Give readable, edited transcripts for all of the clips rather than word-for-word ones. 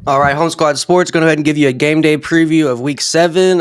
All right, Home Squad Sports. Going to go ahead and give you a game day preview of Week 7.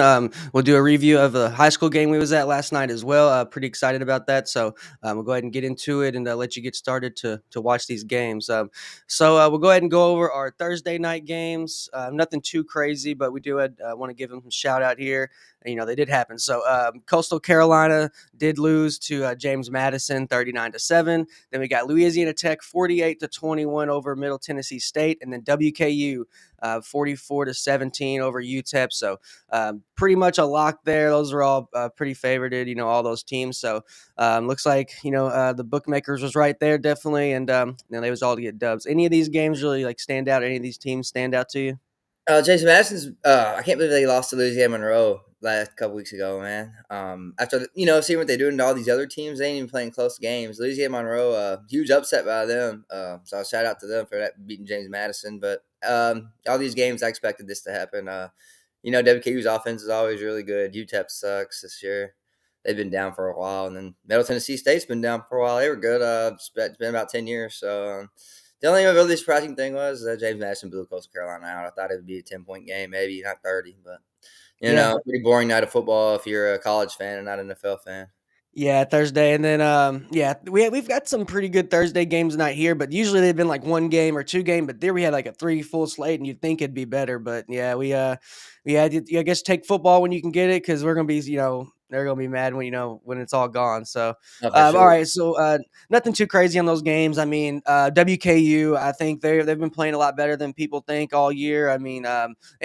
We'll do a review of the high school game we was at last night as well. Pretty excited about that. So we'll go ahead and get into it and let you get started to watch these games. We'll go ahead and go over our Thursday night games. Nothing too crazy, but we do want to give them a shout out here. They did happen. So Coastal Carolina did lose to James Madison 39-7. Then we got Louisiana Tech 48-21 over Middle Tennessee State, and then WKU 44-17 over UTEP. So pretty much a lock there. Those are all pretty favorited, all those teams. So looks like, the bookmakers was right there, definitely. And they was all to get dubs. Any of these games really stand out? Any of these teams stand out to you? Jason Madison's. I can't believe they lost to Louisiana Monroe last couple weeks ago, man. After seeing what they're doing to all these other teams, they ain't even playing close games. Louisiana Monroe, huge upset by them. So shout out to them for that beating James Madison. But all these games, I expected this to happen. WKU's offense is always really good. UTEP sucks this year. They've been down for a while, and then Middle Tennessee State's been down for a while. They were good. It's been about 10 years. So. The only really surprising thing was that James Madison blew Coastal Carolina out. I thought it would be a 10-point game, maybe not 30, but Yeah. pretty boring night of football if you're a college fan and not an NFL fan. Yeah, Thursday, and then we've got some pretty good Thursday games tonight here, but usually they've been like one game or two game. But there we had like a 3 full slate, and you'd think it'd be better. But yeah, we had to, I guess, take football when you can get it, because we're gonna be they're gonna be mad when it's all gone. So Oh, for all sure. right, so nothing too crazy on those games. I mean, WKU, I think they've been playing a lot better than people think all year. I mean,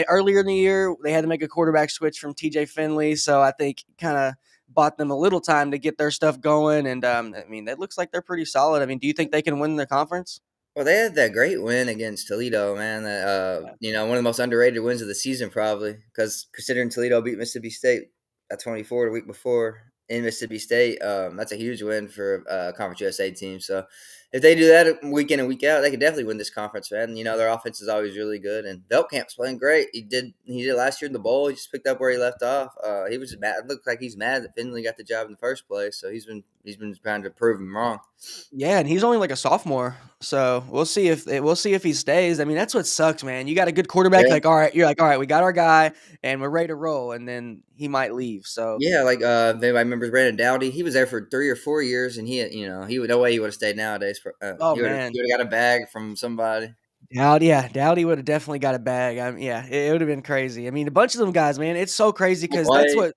earlier in the year they had to make a quarterback switch from TJ Finley, so I think kind of bought them a little time to get their stuff going. And I mean, it looks like they're pretty solid. I mean, do you think they can win the conference? Well, they had that great win against Toledo, man. That one of the most underrated wins of the season, probably, because considering Toledo beat Mississippi State at 24 the week before in Mississippi State, that's a huge win for a Conference USA team. So if they do that week in and week out, they could definitely win this conference, man. Their offense is always really good, and Beltcamp's playing great. He did last year in the bowl. He just picked up where he left off. He was mad. It looked like he's mad that Finley got the job in the first place. So he's been trying to prove him wrong. Yeah, and he's only like a sophomore, so we'll see if he stays. I mean, that's what sucks, man. You got a good quarterback, Yeah. like you're like, all right, we got our guy, and we're ready to roll, and then he might leave. So Yeah, like if anybody remembers Brandon Dowdy, he was there for 3 or 4 years, and he would no way he would have stayed nowadays. oh He would man, have got a bag from somebody. Dowdy would have definitely got a bag. Yeah, it would have been crazy. I mean, a bunch of them guys, man, it's so crazy because that's White.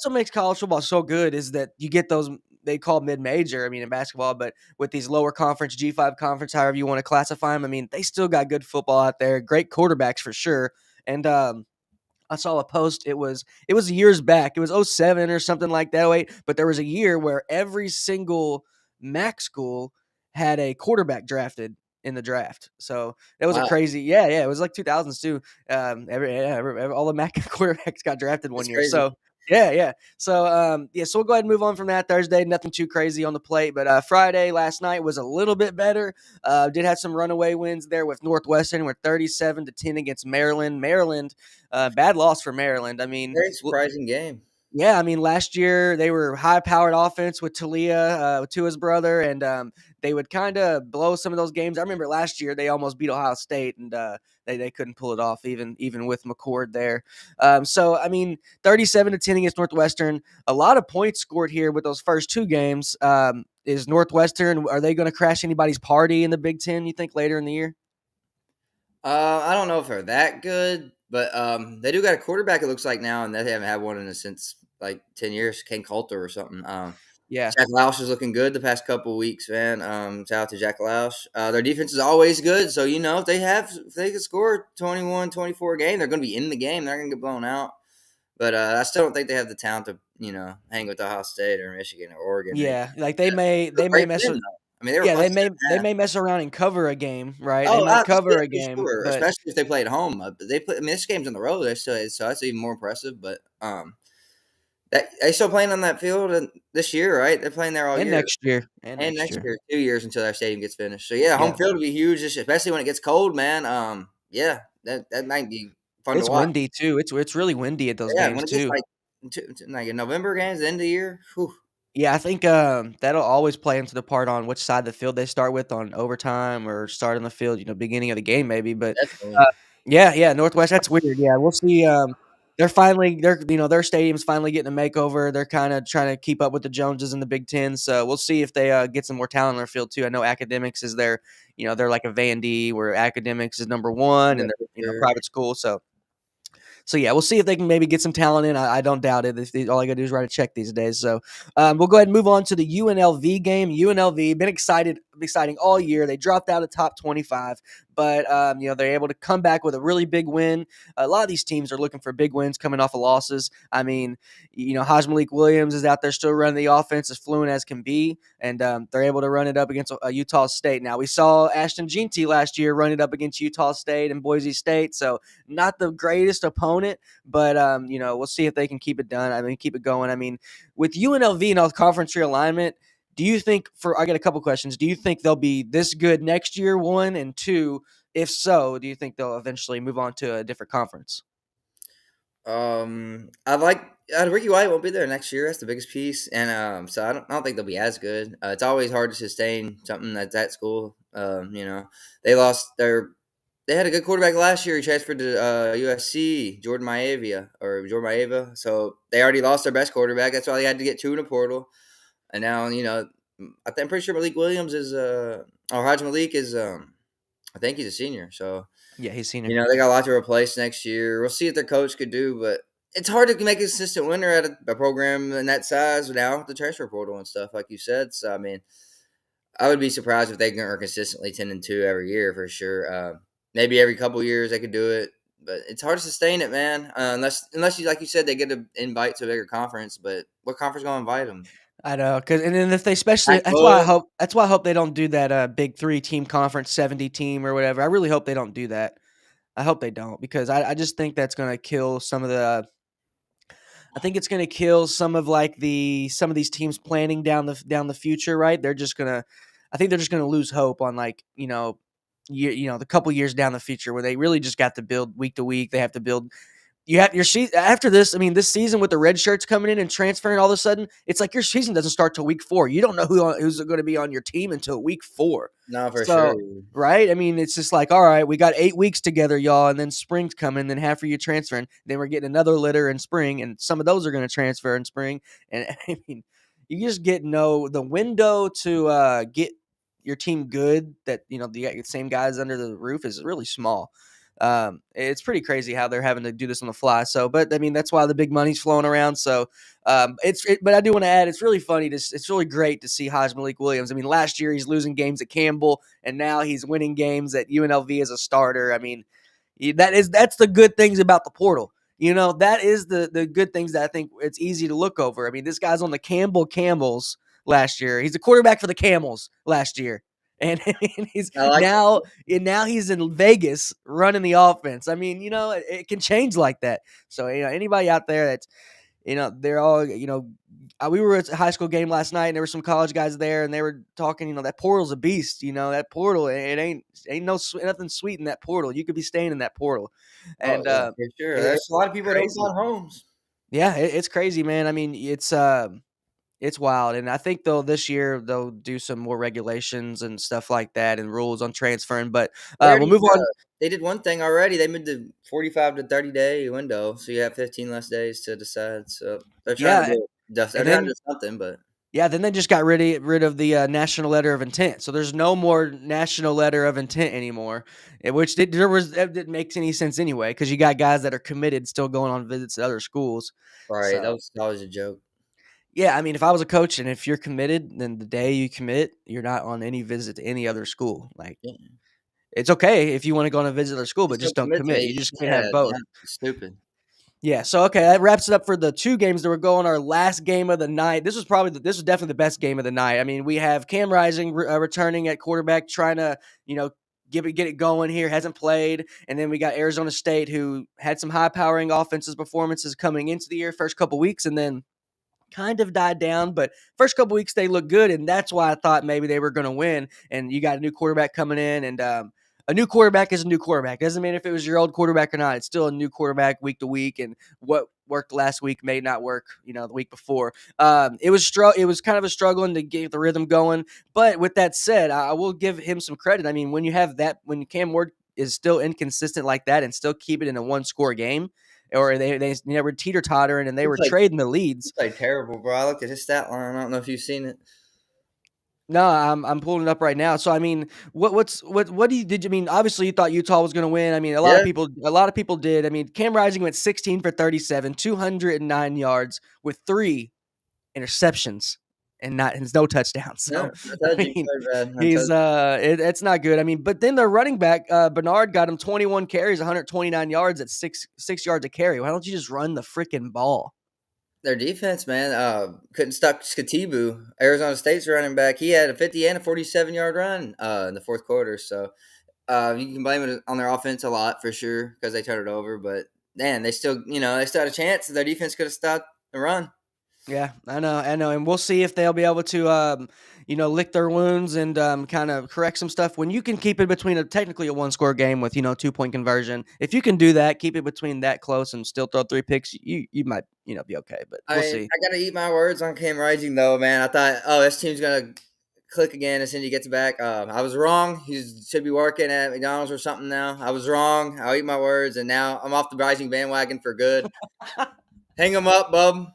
what makes college football so good, is that you get those they call mid-major. I mean, in basketball, but with these lower conference, G5 conference, however you want to classify them. I mean, they still got good football out there, great quarterbacks for sure. And I saw a post. It was years back. It was '07 or something like that. Wait, but there was a year where every single MAC school had a quarterback drafted in the draft. So that was a Wow, crazy. Yeah. It was like 2000s too. All the MAC quarterbacks got drafted one that's year. crazy. So yeah. So so we'll go ahead and move on from that. Thursday, nothing too crazy on the plate, but Friday last night was a little bit better. Did have some runaway wins there with Northwestern. We're 37-10 against Maryland. Maryland, bad loss for Maryland. I mean, Very surprising game. yeah, I mean, last year they were high-powered offense with Talia, with Tua's brother, and they would kind of blow some of those games. I remember last year they almost beat Ohio State, and they couldn't pull it off even with McCord there. So I mean, 37-10 against Northwestern. A lot of points scored here with those first two games. Is Northwestern, are they going to crash anybody's party in the Big Ten, you think, later in the year? I don't know if they're that good, but they do got a quarterback. It looks like now, and they haven't had one since like 10 years. Kane Coulter or something. Yeah. Jack Loush is looking good the past couple of weeks, man. Shout out to Jack Loush. Their defense is always good, so if they could score 21, 24 a game, they're going to be in the game. They're going to get blown out. But I still don't think they have the talent to hang with Ohio State or Michigan or Oregon. Yeah, like Yeah. they may Great mess win with. though. I mean, they were Yeah, plus they 10.5. may mess around and cover a game, right? They Oh, might yeah, cover a for game, sure, but especially if they play at home. They play. I mean, this game's on the road. So that's even more impressive. But that they still playing on that field this year, right? They're playing there all and year next year, and and next next year. year, 2 years until our stadium gets finished. So yeah, home Yeah. field will be huge, especially when it gets cold, man. Yeah, that might be fun to It's watch. windy too. It's really windy at those Yeah, games when it gets too. like in November games, the end of the year, whew, Yeah, I think, that'll always play into the part on which side of the field they start with on overtime or start on the field, beginning of the game maybe, but, definitely. Yeah, yeah, Northwest. That's weird. Yeah, we'll see. Their stadium's finally getting a makeover. They're kind of trying to keep up with the Joneses in the Big Ten. So we'll see if they get some more talent on their field too. I know academics is their, they're like a Vandy where academics is number one, Yeah, and they're for sure. private school. So yeah, we'll see if they can maybe get some talent in. I don't doubt it. All I got to do is write a check these days. So we'll go ahead and move on to the UNLV game. UNLV been exciting all year. They dropped out of top 25, but they're able to come back with a really big win. A lot of these teams are looking for big wins coming off of losses. I mean, Haj Malik Williams is out there still running the offense as fluent as can be, and they're able to run it up against Utah State. Now we saw Ashton Jeanty last year run it up against Utah State and Boise State. So not the greatest opponent, but we'll see if they can keep it done. I mean, keep it going. I mean, with UNLV and all conference realignment, do you think I got a couple questions. Do you think they'll be this good next year? One and two. If so, do you think they'll eventually move on to a different conference? I like Ricky White won't be there next year. That's the biggest piece, and so I don't think they'll be as good. It's always hard to sustain something that's at school. They lost their they had a good quarterback last year. He transferred to USC, Jordan Maeva. So they already lost their best quarterback. That's why they had to get two in the portal. And now I'm pretty sure Malik Williams is or Haj Malik is I think he's a senior. So Yeah, he's senior. they got a lot to replace next year. We'll see what their coach could do, but it's hard to make a consistent winner at a program in that size now with the transfer portal and stuff, like you said. So I mean, I would be surprised if they are consistently 10-2 every year for sure. Maybe every couple years they could do it, but it's hard to sustain it, man. Unless you, like you said, they get an invite to a bigger conference. But what conference going to invite them? I know, cause and then if they especially Pac-12? that's why I hope they don't do that big 3 team conference 70 team or whatever. I really hope they don't do that. I hope they don't because I just think that's gonna kill some of the I think it's going to kill some of some of these teams planning down the future, right? I think they're just going to lose hope on the couple years down the future where they really just got to build week to week. They have to build. You have your season after this. I mean, this season with the red shirts coming in and transferring, all of a sudden, it's like your season doesn't start till week 4. You don't know who's going to be on your team until week 4. No, for sure. So, right? I mean, it's just like, all right, we got 8 weeks together, y'all, and then spring's coming, then half of you transferring, then we're getting another litter in spring, and some of those are going to transfer in spring, and I mean, you just get the window to get your team good that the same guys under the roof is really small. It's pretty crazy how they're having to do this on the fly. So, but I mean, that's why the big money's flowing around. So, but I do want to add, it's really funny it's really great to see Haj Malik Williams. I mean, last year he's losing games at Campbell, and now he's winning games at UNLV as a starter. I mean, that's the good things about the portal. That is the good things that I think it's easy to look over. I mean, this guy's on the Campbell Camels last year. He's a quarterback for the Camels last year. And, he's I like now he's in Vegas running the offense. I mean, it can change like that. So, anybody out there that's, they're all, we were at a high school game last night and there were some college guys there and they were talking, that portal's a beast, that portal, it ain't nothing sweet in that portal. You could be staying in that portal. Oh And, yeah, for sure. it's There's a lot of people that don't crazy. got homes. Yeah, it's crazy, man. I mean, it's wild, and I think this year they'll do some more regulations and stuff like that and rules on transferring. But They we'll already move on. they did one thing already. They moved the 45 to 30-day window, so you have 15 less days to decide. So they're trying to Yeah, do just they're and trying to then do something, but then they just got rid of the national letter of intent. So there's no more national letter of intent anymore, that didn't make any sense anyway because you got guys that are committed still going on visits to other schools. right, that So was always a joke. yeah, I mean, if I was a coach and if you're committed, then the day you commit, you're not on any visit to any other school. Like Yeah. it's okay if you want to go on a visit to their school, You but still just don't commit to commit. it. You just can't Yeah, have both. it's stupid. Yeah. So okay, that wraps it up for the 2 games that were going. Our last game of the night. This was definitely the best game of the night. I mean, we have Cam Rising returning at quarterback, trying to get it going here. Hasn't played, and then we got Arizona State, who had some high powering offensive performances coming into the year, first couple weeks, and then kind of died down, but first couple weeks they looked good, and that's why I thought maybe they were going to win. And you got a new quarterback coming in, and a new quarterback is a new quarterback. Doesn't mean if it was your old quarterback or not. It's still a new quarterback week to week, and what worked last week may not work, the week before. It was kind of a struggling to get the rhythm going. But with that said, I will give him some credit. I mean, when you have that, when Cam Ward is still inconsistent like that and still keep it in a one score game, or they never teeter tottering and they He were played trading the he leads. played terrible, bro. I looked at his stat line. I don't know if you've seen it. No, I'm pulling it up right now. So I mean, what do you did you mean? Obviously, you thought Utah was going to win. I mean, Yeah, a lot of people did. I mean, Cam Rising went 16 for 37, 209 yards with 3 interceptions and no touchdowns. yeah. So I I told you he mean, played bad. I he's told it's not good. I mean, but then their running back Bernard got him 21 carries, 129 yards at 6 yards a carry. Why don't you just run the freaking ball? their defense, man, couldn't stop Skatibu, Arizona State's running back. He had a 50 and a 47-yard run in the fourth quarter. So you can blame it on their offense a lot for sure because they turned it over. But man, they still had a chance. Their defense could have stopped the run. Yeah, I know, and we'll see if they'll be able to, lick their wounds and kind of correct some stuff. When you can keep it between technically a one-score game with 2 point conversion, if you can do that, keep it between that close and still throw 3 picks, you might be okay. But I we'll mean, see. I gotta eat my words on Cam Rising though, man. I thought, oh, this team's gonna click again as soon as he gets back. I was wrong. He should be working at McDonald's or something now. I was wrong. I'll eat my words, and now I'm off the Rising bandwagon for good. Hang him up, bub.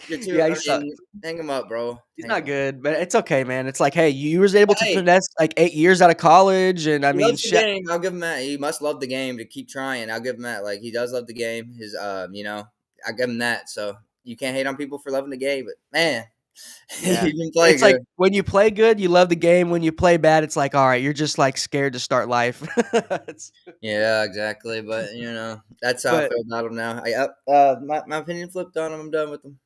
You're too. Yeah, he I sucks. mean, hang him up, bro. He's Hang not him up. good, but it's okay, man. It's like, hey, you was able to Hey, finesse like 8 years out of college, and I he mean, loves the shit. game. I'll give him that. He must love the game to keep trying. I'll give him that. Like he does love the game. I give him that. So you can't hate on people for loving the game, but man, he Yeah. didn't play It's like good. when you play good, you love the game. When you play bad, it's like, all right, you're just like scared to start life. It's- Yeah, exactly. But that's how I but feel about him now. My opinion flipped on him. I'm done with him.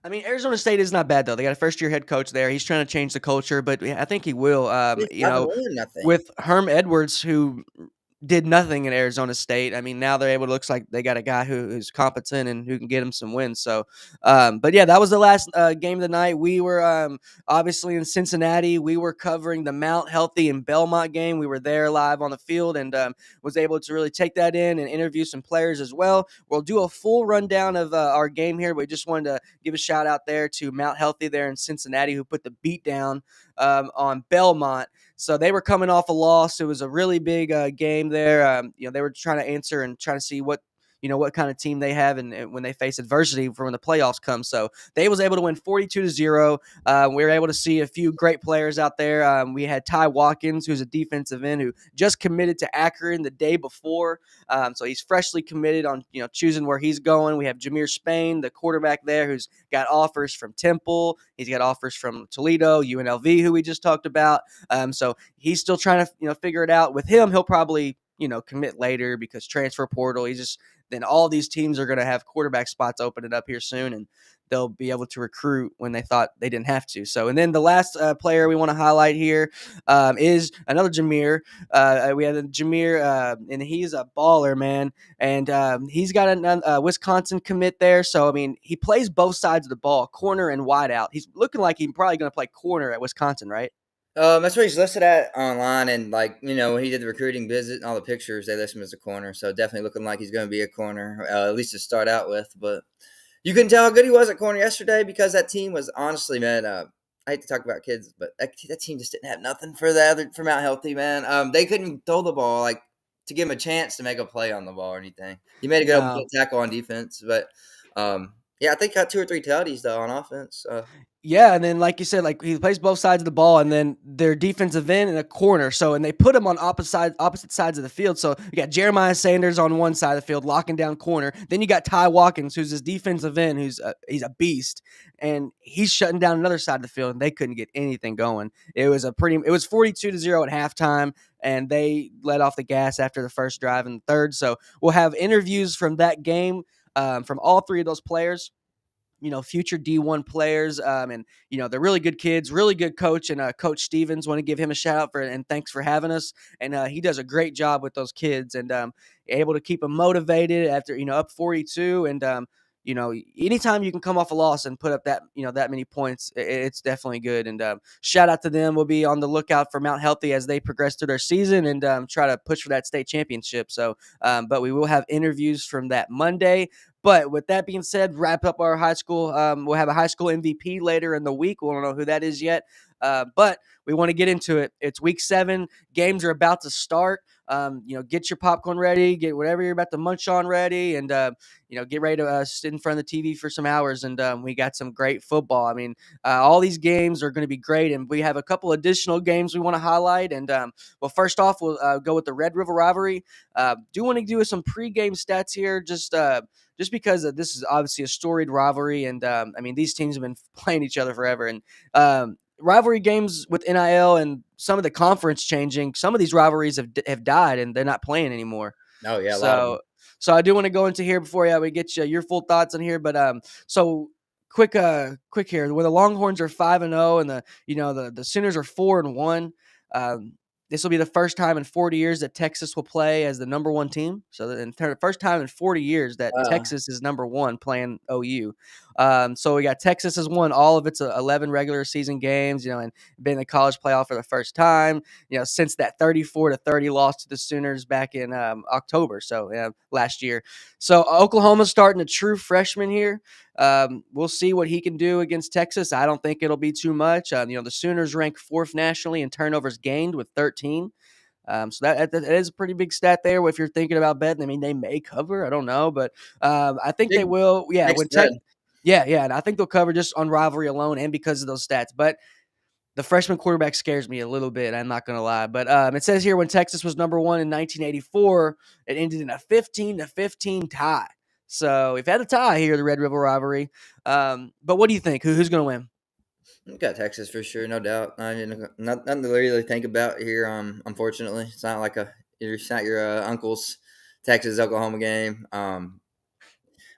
I mean, Arizona State is not bad though. They got a first year head coach there. He's trying to change the culture, but yeah, I think he will. He's 11-1, I think. With Herm Edwards, who did nothing in Arizona State. I mean, now they're able to looks like they got a guy who's competent and who can get them some wins. So, but yeah, that was the last game of the night. We were obviously in Cincinnati. We were covering the Mount Healthy and Belmont game. We were there live on the field and was able to really take that in and interview some players as well. We'll do a full rundown of our game here. We just wanted to give a shout out there to Mount Healthy there in Cincinnati who put the beat down on Belmont. So they were coming off a loss. It was a really big game there. They were trying to answer and trying to see what kind of team they have and when they face adversity for when the playoffs come. So they was able to win 42-0. We were able to see a few great players out there. We had Ty Watkins, who's a defensive end who just committed to Akron the day before. So he's freshly committed on choosing where he's going. We have Jameer Spain, the quarterback there, who's got offers from Temple. He's got offers from Toledo, UNLV, who we just talked about. So he's still trying to figure it out. With him, he'll probably commit later because transfer portal. He's just then all these teams are going to have quarterback spots opening up here soon, and they'll be able to recruit when they thought they didn't have to. So, and then the last player we want to highlight here is another Jameer. We have Jameer, and he's a baller, man. And he's got a Wisconsin commit there. So, I mean, he plays both sides of the ball, corner and wide out. He's looking like he's probably going to play corner at Wisconsin, right? That's what he's listed at online, and when he did the recruiting visit and all the pictures, they list him as a corner. So definitely looking like he's going to be a corner, at least to start out with. But you can tell how good he was at corner yesterday because that team was honestly, man. I hate to talk about kids, but that team just didn't have nothing for Mount Healthy, man. They couldn't throw the ball to give him a chance to make a play on the ball or anything. He made a good No. tackle on defense, but yeah, I think got 2 or 3 tutties though on offense. Yeah, and then like you said, like he plays both sides of the ball, and then their defensive end and a corner. So, and they put them on opposite sides of the field. So you got Jeremiah Sanders on one side of the field, locking down corner. Then you got Ty Watkins, who's his defensive end, he's a beast, and he's shutting down another side of the field, and they couldn't get anything going. It was 42-0 at halftime, and they let off the gas after the first drive and the third. So we'll have interviews from that game from all three of those players, future D1 players. And, they're really good kids, really good coach. And Coach Stevens, want to give him a shout out and thanks for having us. And he does a great job with those kids and able to keep them motivated after, up 42. And, anytime you can come off a loss and put up that many points, it's definitely good. And shout out to them. We'll be on the lookout for Mount Healthy as they progress through their season and try to push for that state championship. So, but we will have interviews from that Monday. But with that being said, wrap up our high school. We'll have a high school MVP later in the week. We don't know who that is yet. But we want to get into it. It's week 7. Games are about to start. Get your popcorn ready, get whatever you're about to munch on ready, and get ready to sit in front of the TV for some hours. And we got some great football. I mean, all these games are going to be great, and we have a couple additional games we want to highlight. And well, first off, we'll go with the Red River rivalry. Do want to do some pregame stats here, just because this is obviously a storied rivalry, and I mean these teams have been playing each other forever, and rivalry games with NIL and some of the conference changing, some of these rivalries have died and they're not playing anymore. Oh yeah, a lot of them. So I do want to go into here before we get your full thoughts on here, but so quick here. Where the Longhorns are 5-0 and the Sooners are 4-1. This will be the first time in 40 years that Texas will play as the number 1 team. So the first time in 40 years that Wow. Texas is number 1 playing OU. So we got Texas has won all of its 11 regular season games, and been in the college playoff for the first time, since that 34-30 loss to the Sooners back in October. So last year. So Oklahoma's starting a true freshman here. We'll see what he can do against Texas. I don't think it'll be too much. The Sooners rank 4th nationally in turnovers gained with 13. So that is a pretty big stat there. If you're thinking about betting, I mean, they may cover. I don't know, but I think they Big will. Yeah, big when spread. yeah, and I think they'll cover just on rivalry alone and because of those stats. But the freshman quarterback scares me a little bit. I'm not going to lie. But it says here when Texas was number 1 in 1984, it ended in a 15-15 tie. So we've had a tie here, the Red River rivalry. But what do you think? Who's going to win? We got Texas for sure, no doubt. I mean, nothing to really think about here. Unfortunately, it's not like it's not your uncle's Texas Oklahoma game.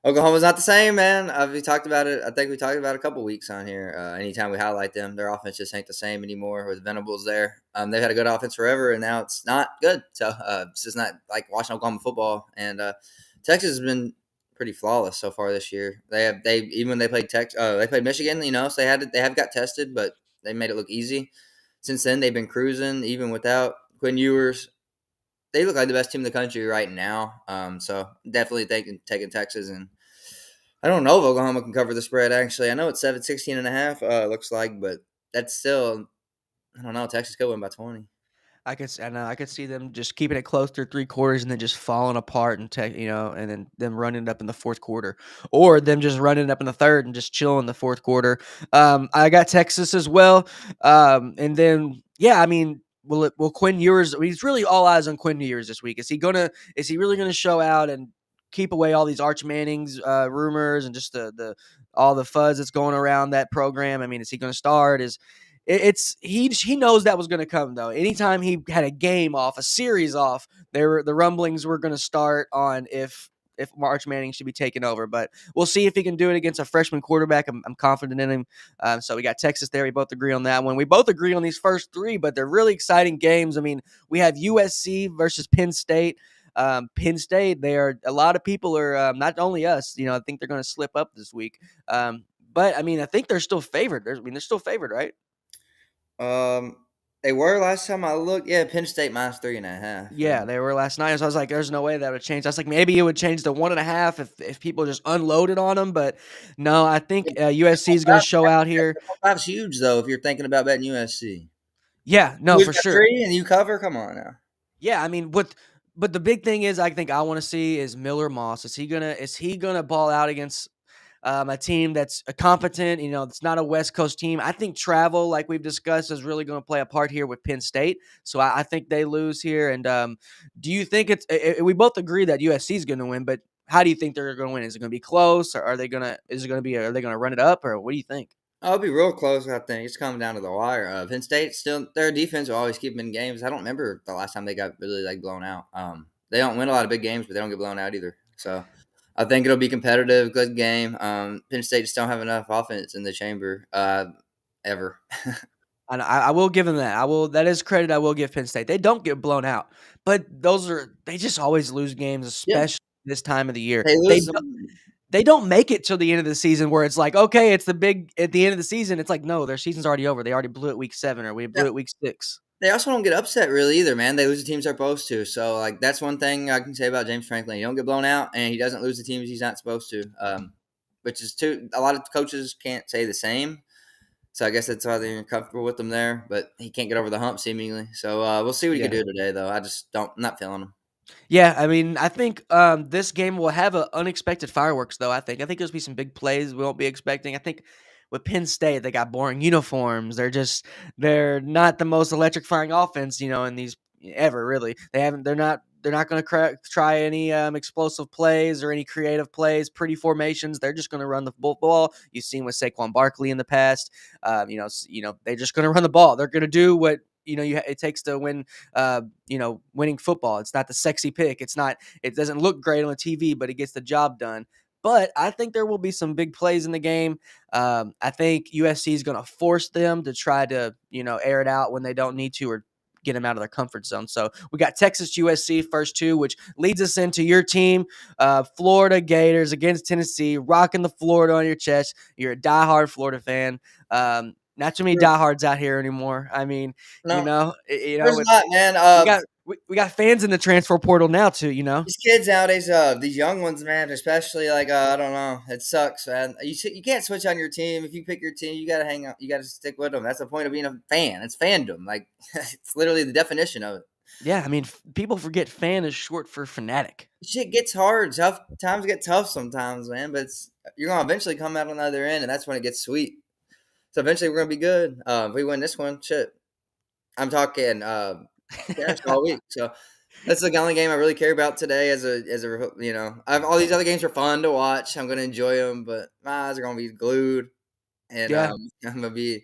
Oklahoma's not the same, man. We talked about it. I think we talked about it a couple weeks on here. Anytime we highlight them, their offense just ain't the same anymore with Venables there. They've had a good offense forever, and now it's not good. So it's just not like watching Oklahoma football. And Texas has been pretty flawless so far this year. They even when they played they played Michigan, so they have got tested, but they made it look easy. Since then, they've been cruising, even without Quinn Ewers. They look like the best team in the country right now. So definitely taking Texas, and I don't know if Oklahoma can cover the spread. Actually, I know it's 16.5. Looks like, but that's still I don't know. Texas could win by 20. I could see them just keeping it close through 3 quarters and then just falling apart and then them running it up in the 4th quarter, or them just running it up in the 3rd and just chilling the 4th quarter. I got Texas as well, and then I mean, will Quinn Ewers? I mean, it's really all eyes on Quinn Ewers this week. Is he really gonna show out and keep away all these Arch Manning's rumors and just the all the fuzz that's going around that program? I mean, is he gonna start? He knows that was going to come though. Anytime he had a game off, a series off, the rumblings were going to start on if March Manning should be taken over. But we'll see if he can do it against a freshman quarterback. I'm confident in him. So we got Texas there. We both agree on that one. We both agree on these first 3, but they're really exciting games. I mean, we have USC versus Penn State. Penn State, a lot of people are not only us. I think they're going to slip up this week. But I mean, I think they're still favored. They're still favored, right? Um, they were last time I looked. Yeah, Penn State minus 3.5. Yeah, they were last night. So I was like, "There's no way that would change." I was like, maybe it would change to 1.5 if people just unloaded on them. But no, I think USC is going to show out here. Five's huge though. If you're thinking about betting USC, Yeah, no, who's for got sure. 3 and you cover? Come on now. Yeah, I mean, but the big thing is, I think I want to see is Miller Moss. Is he gonna ball out against a team that's competent? It's not a West Coast team. I think travel, like we've discussed, is really going to play a part here with Penn State. So I think they lose here. And do you think we both agree that USC is going to win, but how do you think they're going to win? Is it going to be close, or are they going to? Is it going to be? Are they going to run it up, or what do you think? I'll be real close. I think it's coming down to the wire. Penn State still their defense will always keep them in games. I don't remember the last time they got really like blown out. They don't win a lot of big games, but they don't get blown out either. So I think it'll be competitive, good game. Penn State just don't have enough offense in the chamber ever. And I will give them that. That is credit I will give Penn State. They don't get blown out, but they just always lose games, Yeah, especially this time of the year. they They lose don't, them. they don't make it till the end of the season where it's like, okay, it's the big at the end of the season. It's like, no, their season's already over. They already blew it week 7 or we blew it week 6. They also don't get upset really either, man. They lose the teams they're supposed to. So like that's one thing I can say about James Franklin. He don't get blown out, and he doesn't lose the teams he's not supposed to. Which is too. A lot of coaches can't say the same. So I guess that's why they're comfortable with him there. But he can't get over the hump seemingly. So we'll see what he can Yeah. do today, though. I just don't I'm not feeling him. Yeah, I mean, I think, this game will have a unexpected fireworks, though, I think there's be some big plays we won't be expecting. I think with Penn State, they got boring uniforms. They're not the most electrifying offense, in these ever really. They're not gonna try any, explosive plays or any creative plays, pretty formations. They're just gonna run the ball. You've seen with Saquon Barkley in the past. They're just gonna run the ball. They're gonna do what, it takes to win winning football. It's not the sexy pick. It doesn't look great on the TV, but it gets the job done. But I think there will be some big plays in the game. I think USC is going to force them to try to, air it out when they don't need to or get them out of their comfort zone. So we got Texas USC first two, which leads us into your team, Florida Gators against Tennessee, rocking the Florida on your chest. You're a diehard Florida fan. Not too many diehards out here anymore. I mean, No, there's it's not, man. we got fans in the transfer portal now too. These kids nowadays, these young ones, man, especially like I don't know, it sucks, man. You can't switch on your team. If you pick your team, you gotta hang out. You gotta stick with them. That's the point of being a fan. It's fandom. Like it's literally the definition of it. Yeah, I mean, people forget fan is short for fanatic. Shit gets hard. Tough times get tough sometimes, man. But you're gonna eventually come out on the other end, and that's when it gets sweet. So eventually, we're gonna be good. If we win this one, shit. I'm talking cash all week. So that's the only game I really care about today. All these other games are fun to watch. I'm gonna enjoy them, but my eyes are gonna be glued, and Yeah, I'm gonna be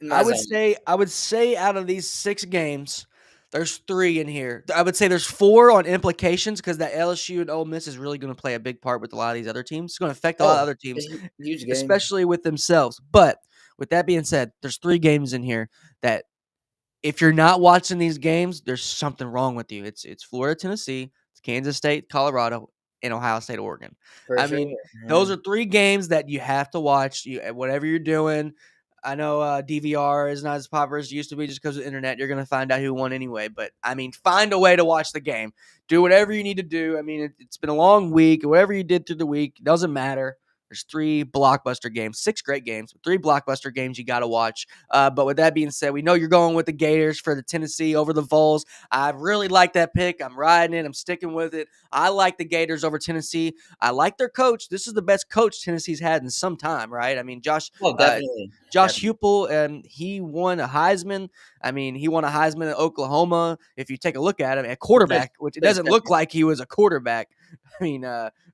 in I my would zone. say I would say out of these 6 games, there's 3 in here. I would say there's 4 on implications because that LSU and Ole Miss is really gonna play a big part with a lot of these other teams. It's gonna affect a lot of Oh, other it's teams, a huge game. especially with themselves. But with that being said, there's 3 games in here that if you're not watching these games, there's something wrong with you. It's Florida, Tennessee, it's Kansas State, Colorado, and Ohio State, Oregon. For I sure, mean, those man. are 3 games that you have to watch. Whatever you're doing. I know DVR is not as popular as it used to be just because of the internet. You're going to find out who won anyway. But I mean, find a way to watch the game. Do whatever you need to do. I mean, it's been a long week. Whatever you did through the week, it doesn't matter. There's 3 blockbuster games, 6 great games, but 3 blockbuster games you got to watch. But with that being said, we know you're going with the Gators for the Tennessee over the Vols. I really like that pick. I'm riding it. I'm sticking with it. I like the Gators over Tennessee. I like their coach. This is the best coach Tennessee's had in some time, right? I mean, Oh, uh, definitely, Josh definitely. Heupel, he won a Heisman. I mean, he won a Heisman at Oklahoma. If you take a look at him at He finished, quarterback, which it finished doesn't look second. like he was a quarterback. I mean,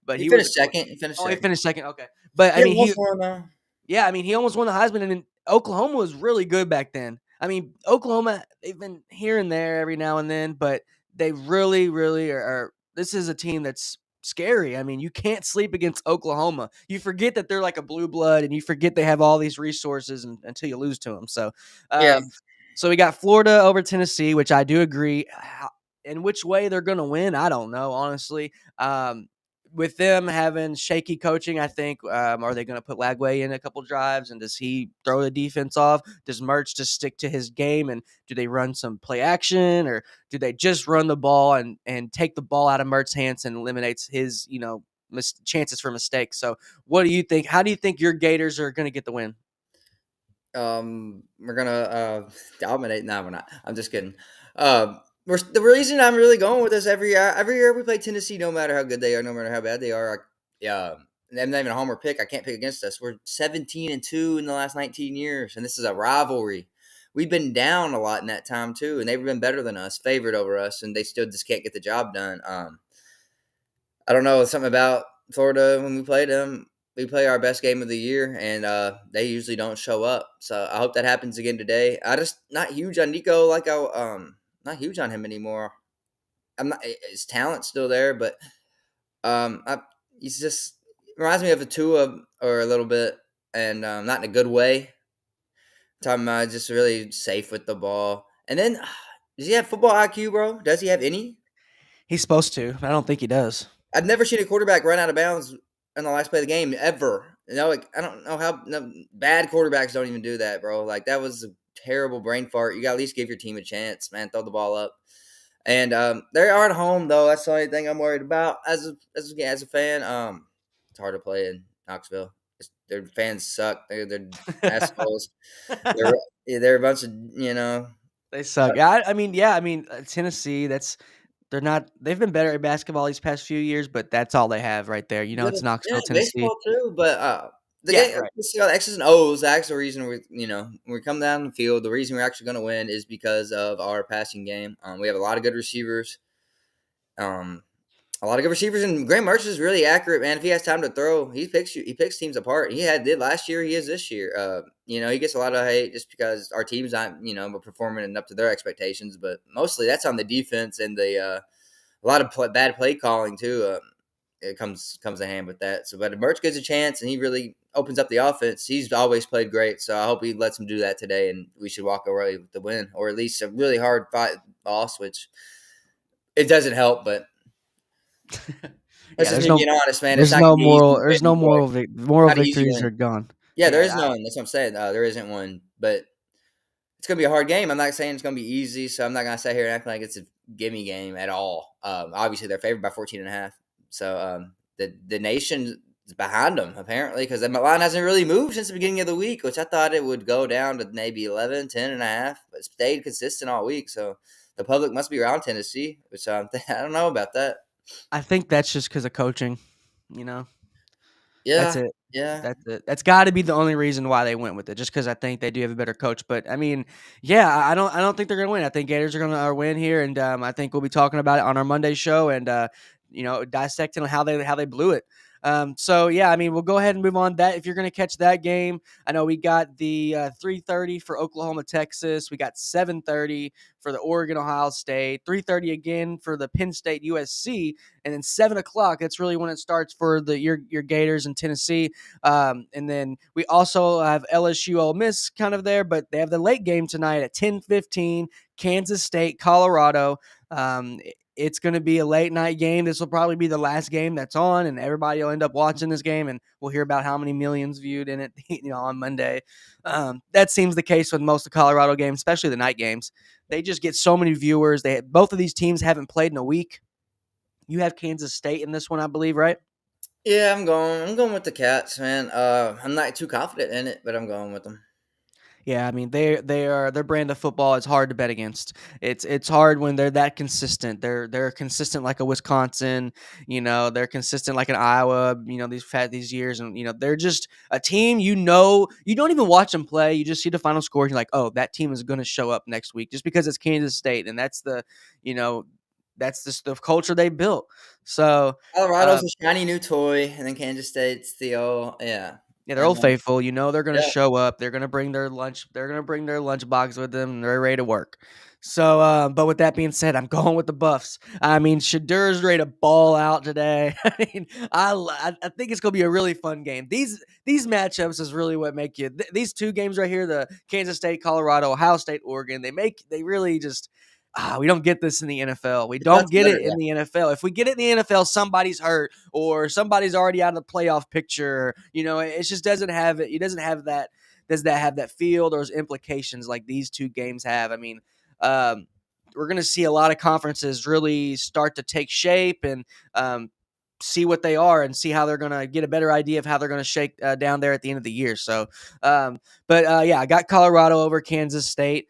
but He he was a finished second. He finished oh, he second. finished second. Okay, but I He mean, almost won though. yeah, I mean, he almost won the Heisman, and Oklahoma was really good back then. I mean, Oklahoma, they've been here and there every now and then, but they really, really are. This is a team that's scary. I mean, you can't sleep against Oklahoma. You forget that they're like a blue blood, and you forget they have all these resources until you lose to them. Yeah. Um, so we got Florida over Tennessee, which I do agree. In which way they're going to win, I don't know, honestly. With them having shaky coaching, I think, are they going to put Lagway in a couple drives, and does he throw the defense off? Does Mertz just stick to his game, and do they run some play action, or do they just run the ball and take the ball out of Mertz's hands and eliminates his chances for mistakes? So, what do you think? How do you think your Gators are going to get the win? We're gonna dominate. No, we're not. I'm just kidding. The reason I'm really going with this every year we play Tennessee, no matter how good they are, no matter how bad they are. Yeah, I'm not even a homer pick. I can't pick against us. We're 17-2 in the last 19 years, and this is a rivalry. We've been down a lot in that time too, and they've been better than us, favored over us, and they still just can't get the job done. I don't know, something about Florida when we play them. We play our best game of the year, and they usually don't show up. So I hope that happens again today. I just not huge on Nico, not huge on him anymore. I'm not his talent's still there, but he's just reminds me of a Tua or a little bit, and not in a good way. Talking about just really safe with the ball. And then, does he have football IQ, bro? Does he have any? He's supposed to, but I don't think he does. I've never seen a quarterback run out of bounds in the last play of the game ever. Like I don't know how bad quarterbacks don't even do that, bro. Like that was a terrible brain fart. You got to at least give your team a chance, man. Throw the ball up. And they are at home though. That's the only thing I'm worried about as a fan. It's hard to play in Knoxville. their fans suck. They're assholes. They're yeah, they're a bunch of They suck. I mean, yeah, I mean, Tennessee. They're not. They've been better at basketball these past few years, but that's all they have right there. You know, But it's it's Knoxville, Tennessee. baseball too, but, the Yeah, game right. it's got X's and O's. The actual reason when we come down the field, the reason we're actually gonna win is because of our passing game. We have a lot of good receivers. Um, a lot of good receivers, and Graham Mertz is really accurate, man. If he has time to throw, he picks teams apart. Did last year, he is this year. He gets a lot of hate just because our team's not, performing up to their expectations, but mostly that's on the defense and a lot of bad play calling too. It comes to hand with that. So, but if Mertz gets a chance and he really opens up the offense, he's always played great. So I hope he lets him do that today, and we should walk away with the win, or at least a really hard fight loss, which it doesn't help. But that's Yeah, just me being honest, man. It's there's not no gonna be easy moral to there's win, no boy. moral Not an easy victories win. are gone. Yeah, there is Yeah, none. That's what I'm saying. There isn't one, but it's gonna be a hard game. I'm not saying it's gonna be easy, so I'm not gonna sit here and act like it's a gimme game at all. Obviously, they're favored by 14.5. So the nation is behind them apparently because the line hasn't really moved since the beginning of the week, which I thought it would go down to maybe 11, 10.5, but it stayed consistent all week. So the public must be around Tennessee, which I don't know about that. I think that's just because of coaching. You know. That's Yeah, it. yeah. That's it. That's gotta be the only reason why they went with it, just because I think they do have a better coach, but, I mean, yeah, I don't think they're gonna win. I think Gators are gonna, win here, and, I think we'll be talking about it on our Monday show and, dissecting how they blew it. So, yeah, I mean, we'll go ahead and move on that if you're gonna catch that game. I know we got the, 3:30 for Oklahoma, Texas. We got 7:30 for the Oregon, Ohio State, 3:30 again for the Penn State, USC, and then 7 o'clock. That's really when it starts for your Gators in Tennessee. And then we also have LSU, Ole Miss, kind of there, but they have the late game tonight at 10:15. Kansas State, Colorado. It's going to be a late night game. This will probably be the last game that's on, and everybody will end up watching this game, and we'll hear about how many millions viewed in it, on Monday. That seems the case with most of the Colorado games, especially the night games. They just get so many viewers. Both of these teams haven't played in a week. You have Kansas State in this one, I believe, right? Yeah, I'm going with the Cats, man. I'm not too confident in it, but I'm going with them. Yeah, I mean their brand of football is hard to bet against. It's hard when they're that consistent. They're consistent like a Wisconsin, they're consistent like an Iowa, these years, and they're just a team. You don't even watch them play. You just see the final score and you're like, "Oh, that team is going to show up next week," just because it's Kansas State, and you know, that's just the culture they built. So, Colorado's um, a shiny new toy, and then Kansas State's the old yeah. yeah, they're I Old know. Faithful. They're gonna Yeah. show up. They're gonna bring their lunch. They're gonna bring their lunch box with them, and they're ready to work. So, but with that being said, I'm going with the Buffs. I mean, Shadur's ready to ball out today. I mean, I think it's gonna be a really fun game. These matchups is really what make these two games right here, the Kansas State, Colorado, Ohio State, Oregon. They really just. We don't get this in the NFL. We It's much don't get better, it yeah. in the NFL. If we get it in the NFL, somebody's hurt or somebody's already out of the playoff picture. It just doesn't have it. It doesn't have that. Does that have that field or those implications like these two games have? I mean, um, we're going to see a lot of conferences really start to take shape and see what they are and see how they're going to get a better idea of how they're going to shake down there at the end of the year. So, but yeah, I got Colorado over Kansas State.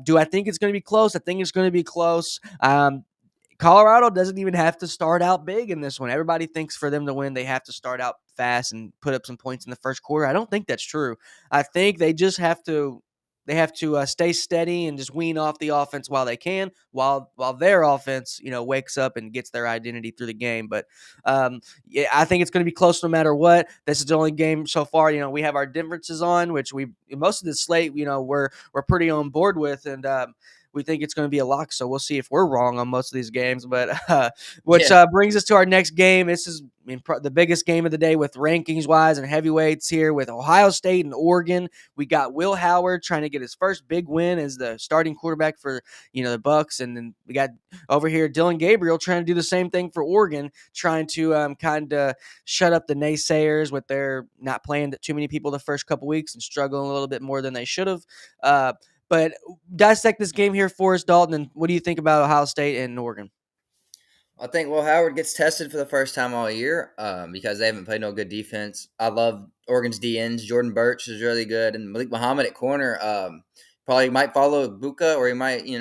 Do I think it's going to be close? I think it's going to be close. Colorado doesn't even have to start out big in this one. Everybody thinks for them to win, they have to start out fast and put up some points in the first quarter. I don't think that's true. I think they just have to stay steady and just wean off the offense while they can, while their offense wakes up and gets their identity through the game. But yeah, I think it's going to be close no matter what. This is the only game so far. We have our differences on, which we most of the slate we're pretty on board with, and we think it's going to be a lock. So we'll see if we're wrong on most of these games. But which Yeah. brings us to our next game. This is the biggest game of the day with rankings wise and heavyweights here with Ohio State and Oregon. We got Will Howard trying to get his first big win as the starting quarterback for the Bucks, and then we got over here Dylan Gabriel trying to do the same thing for Oregon, trying to kind of shut up the naysayers with their not playing too many people the first couple weeks and struggling a little bit more than they should have. But dissect this game here for us, Dalton. And what do you think about Ohio State and Oregon? I think Will Howard gets tested for the first time all year because they haven't played no good defense. I love Oregon's DNs. Jordan Birch is really good, and Malik Muhammad at corner probably might follow Ibuka, or he might he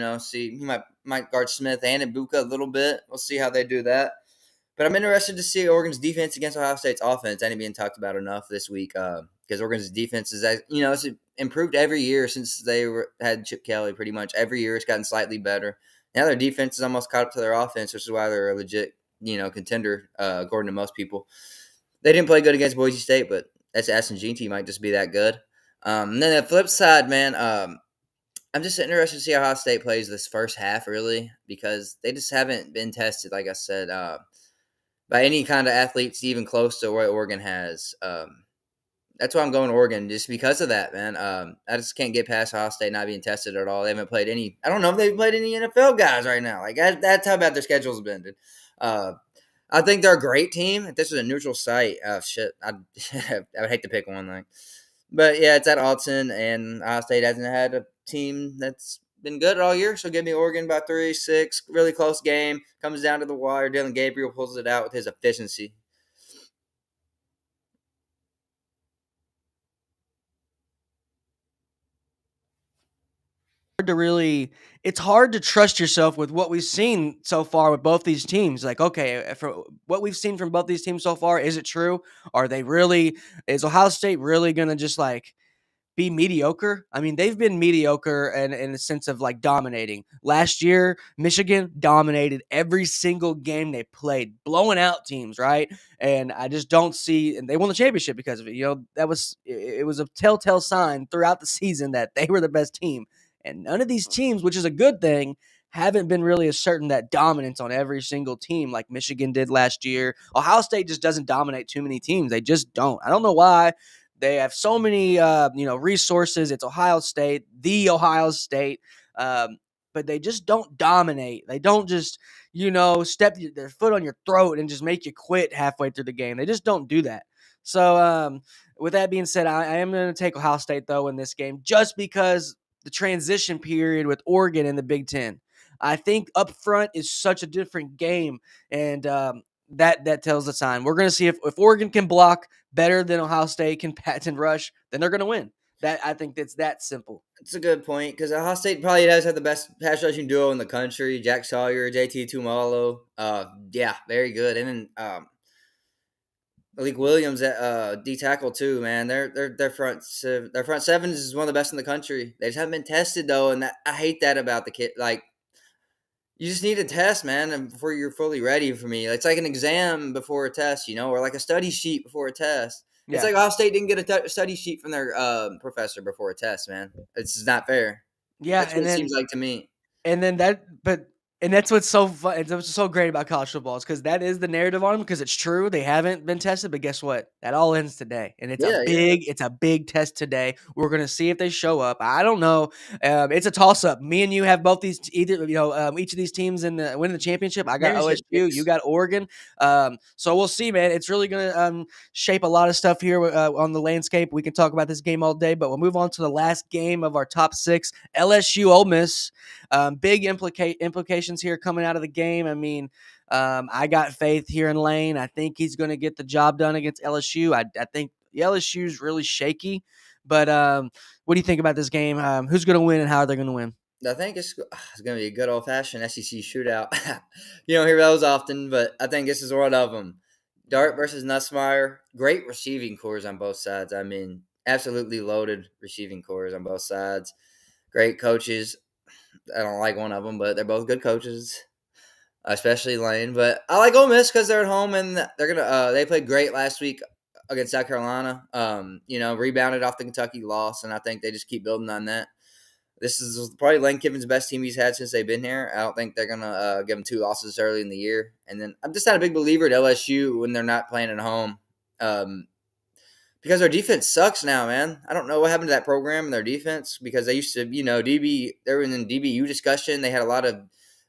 might guard Smith and Ibuka a little bit. We'll see how they do that. But I'm interested to see Oregon's defense against Ohio State's offense. That ain't being talked about enough this week because Oregon's defense is, it's improved every year since had Chip Kelly. Pretty much every year it's gotten slightly better. Now their defense is almost caught up to their offense, which is why they're a legit, contender according to most people. They didn't play good against Boise State, but that's S&G might just be that good. And then the flip side, man, I'm just interested to see how Ohio State plays this first half, really, because they just haven't been tested, like I said, by any kind of athletes even close to what Oregon has. That's why I'm going Oregon, just because of that, man. I just can't get past Ohio State not being tested at all. They haven't played any. I don't know if they've played any NFL guys right now. Like that's how bad their schedule's been, dude. I think they're a great team. If this was a neutral site, oh shit, I would hate to pick one. Like, but yeah, it's at Alton, and Ohio State hasn't had a team that's been good all year. So give me Oregon by 3-6. Really close game. Comes down to the wire. Dylan Gabriel pulls it out with his efficiency. To really it's hard to trust yourself with what we've seen so far with both these teams. Like, okay, for what we've seen from both these teams so far, is it true? Are they really is Ohio State really gonna just like be mediocre? I mean, they've been mediocre in the sense of like dominating. Last year, Michigan dominated every single game they played, blowing out teams, right? And I just don't see, and they won the championship because of it. It was a telltale sign throughout the season that they were the best team. And none of these teams, which is a good thing, haven't been really asserting that dominance on every single team like Michigan did last year. Ohio State just doesn't dominate too many teams. They just don't. I don't know why. They have so many, resources. It's Ohio State, the Ohio State, but they just don't dominate. They don't just, step their foot on your throat and just make you quit halfway through the game. They just don't do that. So, with that being said, I am going to take Ohio State though in this game, just because the transition period with Oregon in the Big Ten. I think up front is such a different game, and that tells the sign. We're going to see if Oregon can block better than Ohio State can pat and rush, then they're going to win. That I think that's that simple. It's a good point because Ohio State probably does have the best pass rushing duo in the country. Jack Sawyer, JT Tumalo. Yeah, very good. And then Malik Williams at D tackle too. Man, their front seven is one of the best in the country. They just haven't been tested though, and I hate that about the kid. Like, you just need a test, man, and before you're fully ready for me. It's like an exam before a test, or like a study sheet before a test. It's Yeah. like Ohio State didn't get a study sheet from their professor before a test, man. It's not fair. Yeah, That's what it seems like to me. and then that but and that's what's so fun. It's what's so great about college football is because that is the narrative on them. Because it's true they haven't been tested, but guess what? That all ends today, and Yeah, yeah. it's a big test today. We're gonna see if they show up. I don't know. It's a toss up. Me and you have both these either each of these teams in the winning the championship. I got Championship OSU. You picks. got Oregon. So we'll see, man. It's really gonna shape a lot of stuff here on the landscape. We can talk about this game all day, but we'll move on to the last game of our top six. LSU Ole Miss. Big implications here coming out of the game. I mean, I got faith here in Lane. I think he's going to get the job done against LSU. I think LSU's really shaky. But what do you think about this game? Who's going to win and how are they going to win? I think it's going to be a good old fashioned SEC shootout. You don't hear those often, but I think this is one of them. Dart versus Nussmeier. Great receiving cores on both sides. I mean, absolutely loaded receiving cores on both sides. Great coaches. I don't like one of them, but they're both good coaches, especially Lane. But I like Ole Miss because they're at home and they're gonna. They played great last week against South Carolina. Rebounded off the Kentucky loss, and I think they just keep building on that. This is probably Lane Kiffin's best team he's had since they've been here. I don't think they're gonna give him 2 losses early in the year. And then I'm just not a big believer at LSU when they're not playing at home. Because their defense sucks now, man. I don't know what happened to that program and their defense because they used to, DB. They were in the DBU discussion. They had a lot of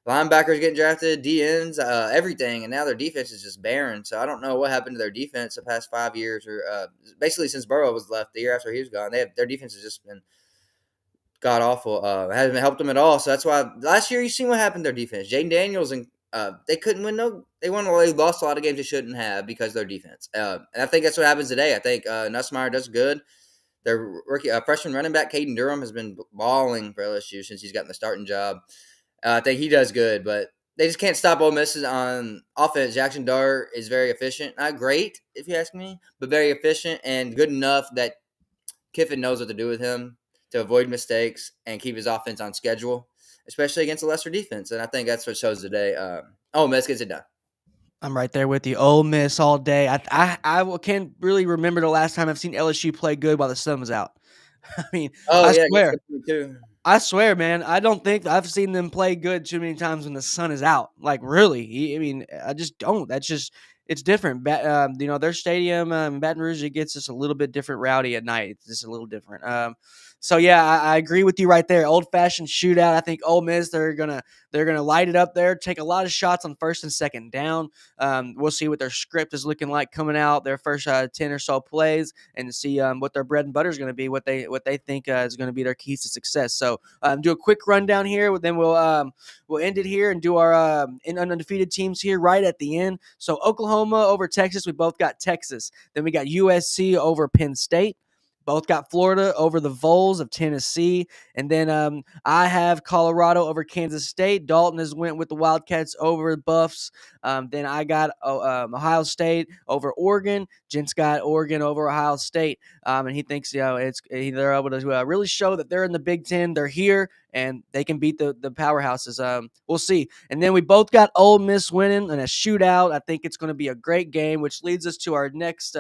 linebackers getting drafted, DNs, everything, and now their defense is just barren. So I don't know what happened to their defense the past 5 years, or basically since Burrow was left. The year after he was gone, their defense has just been god awful. Hasn't helped them at all. So that's why last year you seen what happened to their defense. Jaden Daniels and They couldn't win no. They lost a lot of games they shouldn't have because of their defense. And I think that's what happens today. I think Nussmeier does good. Their rookie freshman running back Caden Durham has been balling for LSU since he's gotten the starting job. I think he does good, but they just can't stop Ole Miss on offense. Jackson Dart is very efficient, not great if you ask me, but very efficient and good enough that Kiffin knows what to do with him to avoid mistakes and keep his offense on schedule, especially against a lesser defense. And I think that's what shows today. Ole Miss gets it done. I'm right there with you. Ole Miss all day. Can't really remember the last time I've seen LSU play good while the sun was out. I mean, Oh I yeah, against swear. Kentucky too. I swear, man, I don't think I've seen them play good too many times when the sun is out. Like, really, I mean, I just don't. That's just it's different. Their stadium, Baton Rouge, it gets just a little bit different rowdy at night. It's just a little different. So yeah, I agree with you right there. Old fashioned shootout. I think Ole Miss they're gonna light it up there. Take a lot of shots on first and second down. We'll see what their script is looking like coming out their first 10 or so plays, and see what their bread and butter is going to be, what they think is going to be their keys to success. So do a quick rundown here, then we'll end it here and do our undefeated teams here right at the end. So Oklahoma over Texas, we both got Texas. Then we got USC over Penn State. Both got Florida over the Vols of Tennessee. And then I have Colorado over Kansas State. Dalton has went with the Wildcats over Buffs. Then I got Ohio State over Oregon. Jent's got Oregon over Ohio State. And he thinks they're able to really show that they're in the Big Ten. They're here and they can beat the powerhouses. We'll see. And then we both got Ole Miss winning in a shootout. I think it's going to be a great game, which leads us to our next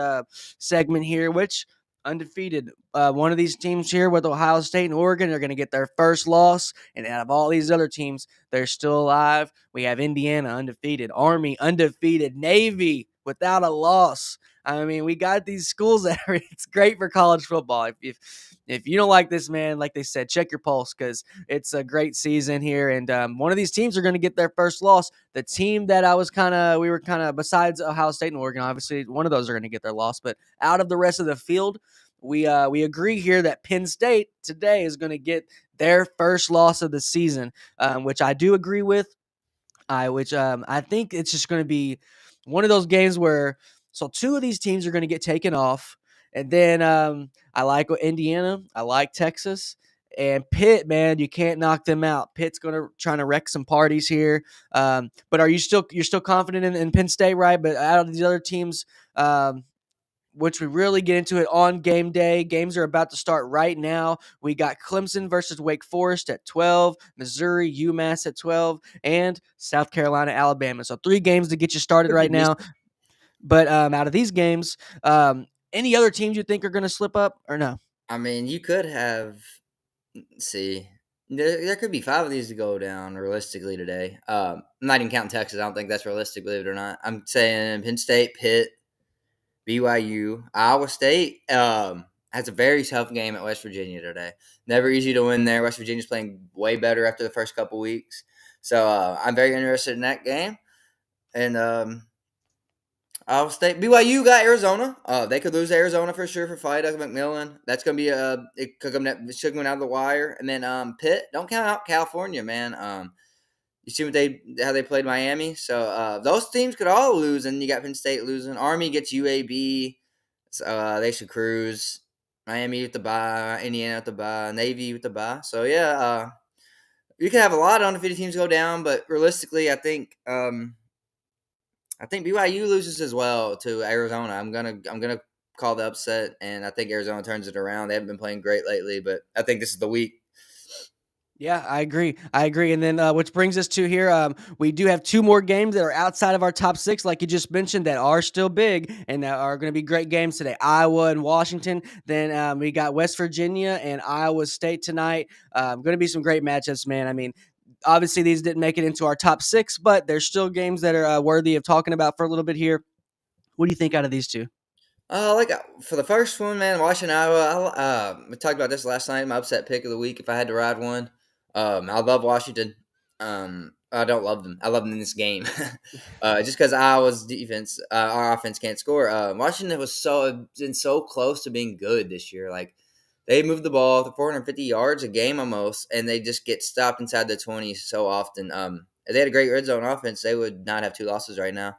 segment here, which undefeated. One of these teams here with Ohio State and Oregon are going to get their first loss. And out of all these other teams, they're still alive. We have Indiana undefeated, Army undefeated, Navy without a loss. I mean, we got these schools that are, it's great for college football. If you don't like this, man, like they said, check your pulse because it's a great season here. And one of these teams are going to get their first loss. The team that we were kind of, besides Ohio State and Oregon, obviously one of those are going to get their loss. But out of the rest of the field, we agree here that Penn State today is going to get their first loss of the season, which I do agree with. I think it's just going to be one of those games where two of these teams are going to get taken off, and then I like Indiana, I like Texas, and Pitt. Man, you can't knock them out. Pitt's going to try to wreck some parties here. But you're still confident in Penn State, right? But out of these other teams, which we really get into it on game day. Games are about to start right now. We got Clemson versus Wake Forest at 12, Missouri, UMass at 12, and South Carolina, Alabama. So 3 games to get you started right now. But out of these games, any other teams you think are going to slip up or no? I mean, you could have. Let's see. There could be 5 of these to go down realistically today. I'm not even counting Texas. I don't think that's realistic, believe it or not. I'm saying Penn State, Pitt, BYU, Iowa State has a very tough game at West Virginia today. Never easy to win there. West Virginia's playing way better after the first couple weeks. So I'm very interested in that game. And Iowa State, BYU got Arizona. They could lose Arizona for sure for Fight McMillan. That's gonna be it could come it should go down the wire. And then Pitt, don't count out California, man. You see how they played Miami. So those teams could all lose, and you got Penn State losing. Army gets UAB, so they should cruise. Miami with the bye, Indiana with the bye, Navy with the bye. So yeah, you can have a lot of undefeated teams go down, but realistically, I think BYU loses as well to Arizona. I'm gonna call the upset, and I think Arizona turns it around. They haven't been playing great lately, but I think this is the week. Yeah, I agree. And then, which brings us to here, we do have 2 more games that are outside of our top 6, like you just mentioned, that are still big and that are going to be great games today. Iowa and Washington. Then we got West Virginia and Iowa State tonight. Going to be some great matchups, man. I mean, obviously these didn't make it into our top 6, but there's still games that are worthy of talking about for a little bit here. What do you think out of these 2? For the first one, man, Washington, Iowa. We talked about this last night. My upset pick of the week, if I had to ride one. I love Washington. I don't love them. I love them in this game. Just because Iowa's defense, our offense can't score. Washington was been so close to being good this year. Like they moved the ball to 450 yards a game almost, and they just get stopped inside the 20s so often. If they had a great red zone offense, they would not have 2 losses right now.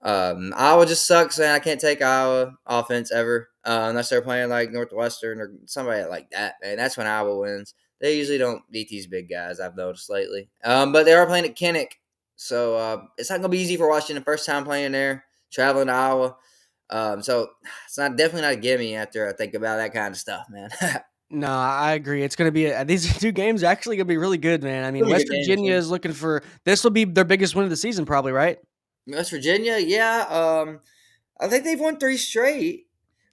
Iowa just sucks, man. I can't take Iowa offense ever unless they're playing like Northwestern or somebody like that, man. That's when Iowa wins. They usually don't beat these big guys, I've noticed lately. But they are playing at Kinnick, so it's not going to be easy for Washington. First time playing there, traveling to Iowa. So it's not definitely not a gimme after I think about that kind of stuff, man. No, I agree. It's gonna be these 2 games are actually gonna be really good, man. I mean, Really West good games, Virginia yeah. is looking for this will be their biggest win of the season probably, right? West Virginia, yeah. I think they've won 3 straight,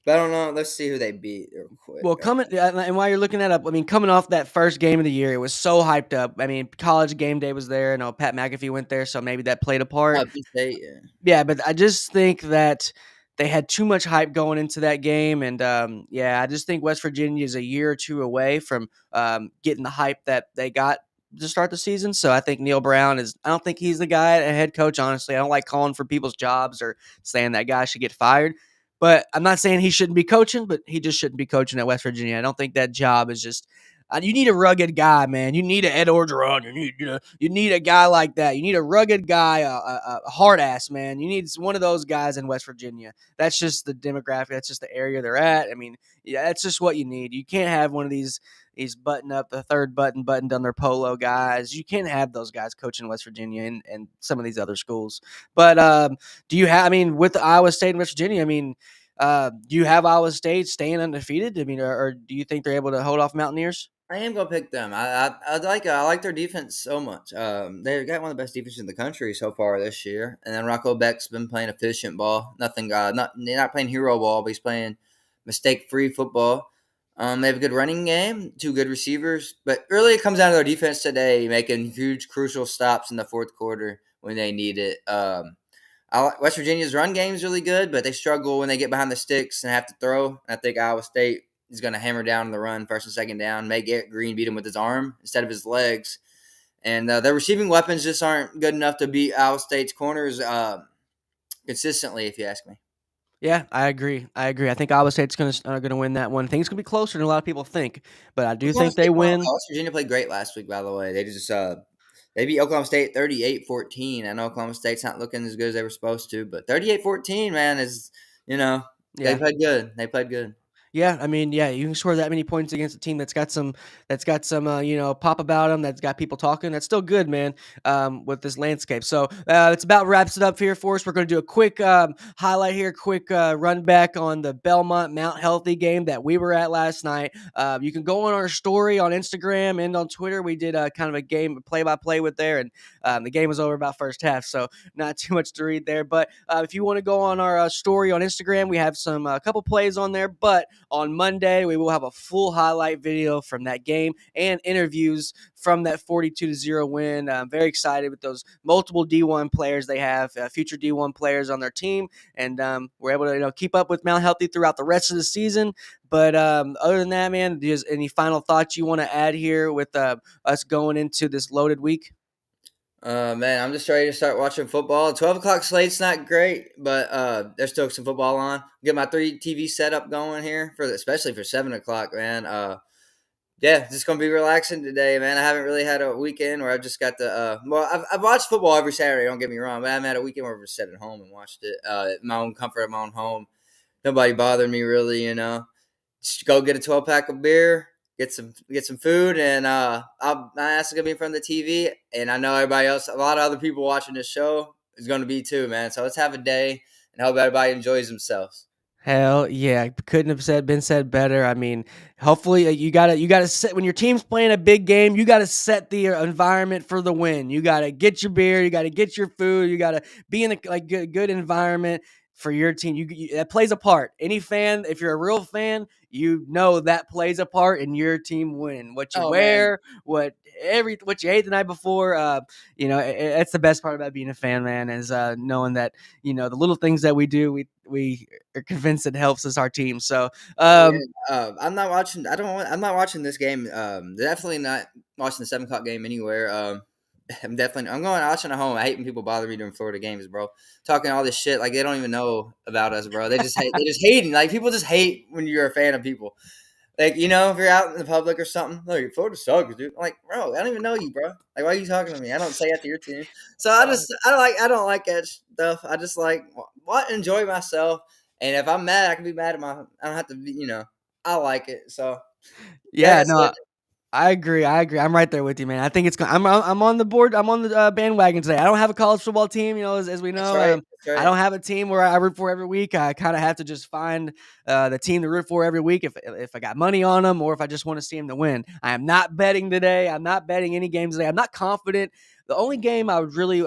but I don't know. Let's see who they beat real quick. Well, and while you're looking that up, I mean, coming off that first game of the year, it was so hyped up. I mean, college game day was there. I know Pat McAfee went there, so maybe that played a part. Penn State, yeah. Yeah, but I just think that they had too much hype going into that game, and yeah, I just think West Virginia is a year or 2 away from getting the hype that they got to start the season. So I think Neil Brown is. I don't think he's the guy, a head coach. Honestly, I don't like calling for people's jobs or saying that guy should get fired. But I'm not saying he shouldn't be coaching, but he just shouldn't be coaching at West Virginia. I don't think that job is just. You need a rugged guy, man. You need an Ed Orgeron. You need a guy like that. You need a rugged guy, a hard ass man. You need one of those guys in West Virginia. That's just the demographic. That's just the area they're at. I mean, yeah, that's just what you need. You can't have one of these button up the third buttoned on their polo guys. You can't have those guys coaching West Virginia and some of these other schools. But do you have? I mean, with Iowa State and West Virginia, I mean. Do you have Iowa State staying undefeated? I mean, or do you think they're able to hold off Mountaineers? I am gonna pick them. I like their defense so much. They got one of the best defenses in the country so far this year. And then Rocco Beck's been playing efficient ball. Nothing. They're not playing hero ball, but he's playing mistake-free football. They have a good running game, 2 good receivers, but really it comes down to their defense today, making huge, crucial stops in the fourth quarter when they need it. West Virginia's run game is really good, but they struggle when they get behind the sticks and have to throw. I think Iowa State is going to hammer down on the run, first and second down, make Garrett Green beat him with his arm instead of his legs. And their receiving weapons just aren't good enough to beat Iowa State's corners consistently, if you ask me. Yeah, I agree. I agree. I think Iowa State's gonna win that one. I think it's gonna be closer than a lot of people think, but I do Oklahoma think they State won. win. West Virginia played great last week, by the way. They beat Oklahoma State 38-14. I know Oklahoma State's not looking as good as they were supposed to, but 38-14, man, you know, they Yeah, played good. They played good. yeah. I mean, yeah, you can score that many points against a team that's got some pop about them. That's got people talking. That's still good, man. With this landscape, so it's about wraps it up here for us. We're going to do a quick highlight here, quick run back on the Belmont Mount Healthy game that we were at last night. You can go on our story on Instagram and on Twitter. We did kind of a game play by play with there, and the game was over about first half, so not too much to read there. But if you want to go on our story on Instagram, we have some a couple plays on there, but on Monday, we will have a full highlight video from that game and interviews from that 42-0 win. I'm very excited with those multiple D1 players they have, future D1 players on their team, and we're able to keep up with Mount Healthy throughout the rest of the season. But other than that, man, just any final thoughts you want to add here with us going into this loaded week? Man, I'm just ready to start watching football. 12 o'clock slate's not great, but there's still some football on. Get my 3 TV setup going here especially for 7 o'clock, man. Yeah, just gonna be relaxing today, man. I haven't really had a weekend where I've just got I've watched football every Saturday. Don't get me wrong, but I haven't had a weekend where I've just sat at home and watched it. In my own comfort of my own home. Nobody bothered me really. Just go get a 12 pack of beer, get some food, and my ass is gonna be in front of the TV. And I know everybody else, a lot of other people watching this show is gonna be too, man. So let's have a day and hope everybody enjoys themselves. Hell yeah, couldn't have been said better. I mean, hopefully you gotta set when your team's playing a big game. You gotta set the environment for the win. You gotta get your beer. You gotta get your food. You gotta be in a good environment for your team. That plays a part. Any fan, if you're a real fan, you know that plays a part in your team win. What you Oh man, wear, what you ate the night before. That's the best part about being a fan, man, is knowing that the little things that we do, we are convinced it helps us our team. So oh um, yeah. I'm not watching. I don't. I'm not watching this game. Definitely not watching the 7 o'clock game anywhere. I'm going watching at home. I hate when people bother me during Florida games, bro. Talking all this shit like they don't even know about us, bro. They just hating. Like people just hate when you're a fan of people. Like, if you're out in the public or something, "Look, Florida sucks, dude." I'm like, "Bro, I don't even know you, bro. Like, why are you talking to me? I don't say that to your team." So I don't like that stuff. I just like what enjoy myself, and if I'm mad, I can be mad at I don't have to be, I like it. So like Yeah, I said, no, I agree, I agree. I'm right there with you, man. I think it's go I'm on the board. I'm on the, bandwagon today. I don't have a college football team, as we that's know. right. That's I right. don't have a team where I root for every week. I kinda have to just find, the team to root for every week if I got money on them or if I just wanna see them to win. I am not betting today. I'm not betting any games today. I'm not confident. The only game I would really,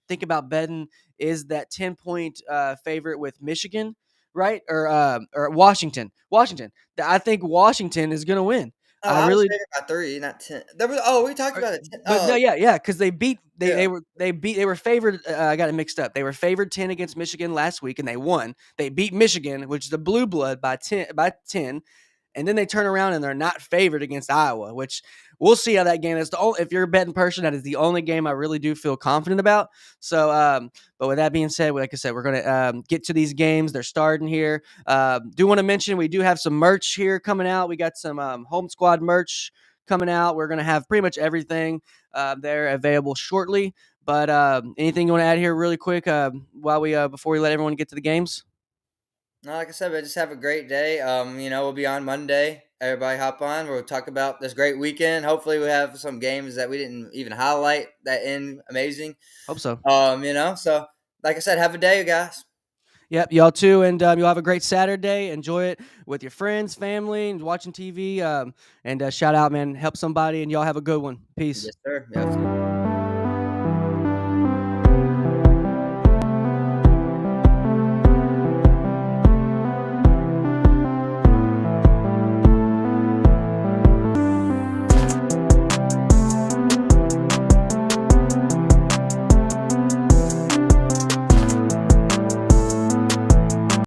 think about betting is that 10-point, favorite with Michigan, right? Or Washington. Washington. I think Washington is gonna win. Oh, I I was really favored by 3, not 10. We talked or about it. but no, yeah, yeah, because they beat Yeah. they were favored. I got it mixed up. They were favored 10 against Michigan last week, and they won. They beat Michigan, which is the blue blood, by 10, and then they turn around and they're not favored against Iowa, which we'll see how that game is. If you're a betting person, that is the only game I really do feel confident about. So, but with that being said, like I said, we're gonna get to these games. They're starting here. Do want to mention we do have some merch here coming out. We got some home squad merch coming out. We're gonna have pretty much everything there available shortly. But anything you want to add here, really quick, while we before we let everyone get to the games? No, like I said, but just have a great day. We'll be on Monday. Everybody hop on. We'll talk about this great weekend. Hopefully we have some games that we didn't even highlight that end amazing. Hope so. So like I said, have a day, guys. Yep, y'all too, and you'll have a great Saturday. Enjoy it with your friends, family, and watching TV. And shout out, man, help somebody, and y'all have a good one. Peace. Yes, sir. Yeah,